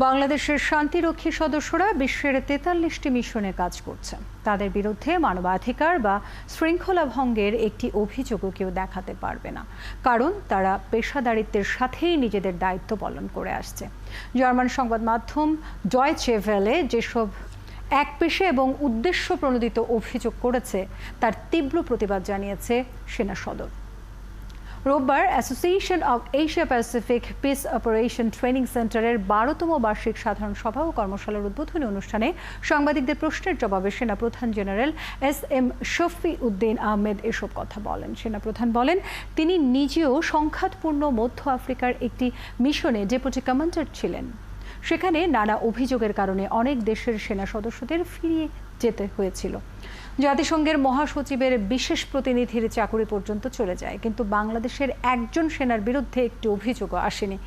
বাংলাদেশের শান্তিরক্ষী সদস্যরা বিশ্বের ৪৩টি মিশনে কাজ করছে। তাদের বিরুদ্ধে মানবাধিকার বা শৃঙ্খলা ভঙ্গের একটি অভিযোগও কেউ দেখাতে পারবে না, কারণ তারা পেশাদারিত্বের সাথেই নিজেদের দায়িত্ব পালন করে আসছে। জার্মান সংবাদ মাধ্যম ডয়েচে ভেলে যেসব একপেশে এবং উদ্দেশ্য প্রণোদিত অভিযোগ করেছে তার তীব্র প্রতিবাদ জানিয়েছে সেনা সদর। রোববার association of Asia Pacific piece operation training সেন্টারের ১২তম বার্ষিক সাধারণ সভা ও কর্মশালার উদ্বোধনী অনুষ্ঠানে সাংবাদিকদের প্রশ্নের জবাবে সেনাপ্রধান জেনারেল এস.এম. শফি উদ্দিন আহমেদ এসব কথা বলেন। সেনাপ্রধান বলেন, তিনি নিজেও সংঘাতপূর্ণ মধ্য আফ্রিকার একটি মিশনে ডেপুটি কমান্ডার ছিলেন। সেখানে নানা অভিযোগের কারণে অনেক দেশের সেনা সদস্যদের ফিরিয়ে যেতে হয়েছিল। জাতিসংঘের মহাসচিবের বিশেষ প্রতিনিধির চাকরি পর্যন্ত চলে যায়, কিন্তু বাংলাদেশের একজন সেনার বিরুদ্ধে একটি অভিযোগও আসেনি।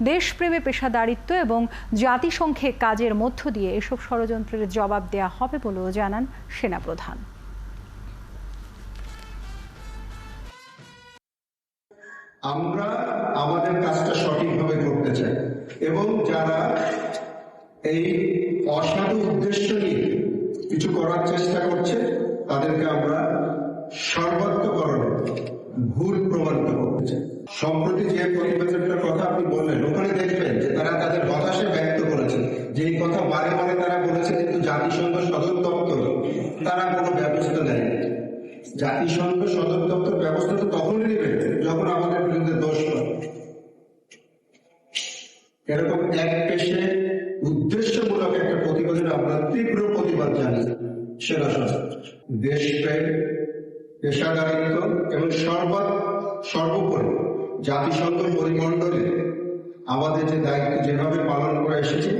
দেশপ্রেমে, পেশাদারিত্ব এবং জাতিসংঘে কাজের মধ্য দিয়ে এসব ষড়যন্ত্রের জবাব দেয়া হবে বলেও জানান সেনাপ্রধান। আমরা আমাদের কাজটা সঠিকভাবে করতে চাই এবং যারা এই অসাধু উদ্দেশ্য নিয়ে কিছু করার চেষ্টা করছে তাদেরকে আমরা সর্বাত্মকরণে ভুল প্রমাণিত করতে চাই। সম্প্রতি যে প্রতিবেদনটার কথা আপনি বললেন, ওখানে দেখবেন যে তারা তাদের হতাশা ব্যক্ত করেছে, যে এই কথা বারে বারে তারা বলেছে, কিন্তু জাতিসংঘ সদর দপ্তর তারা কোনো ব্যবস্থা নেয়। জাতিসংঘ সদর দপ্তর ব্যবস্থা তো তখনই নেবে যখন আমাদের বিরুদ্ধে দোষ হয়। এরকম এক পেশে উদ্দেশ্যমূলক একটা প্রতিবেদনে আমরা তীব্র প্রতিবাদ জানাই। সেনা সদর দেশপ্রেম, পেশাদারিত্ব এবং সর্বোপরি জাতিসংঘ পরিমণ্ডলে আমাদের যে দায়িত্ব যেভাবে পালন করে এসেছে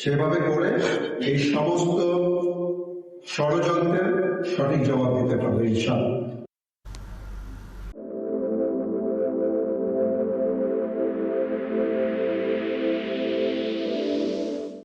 সেভাবে করে এই সমস্ত ষড়যন্ত্রের সঠিক জবাব দিতে পারবে ইনশাআল্লাহ।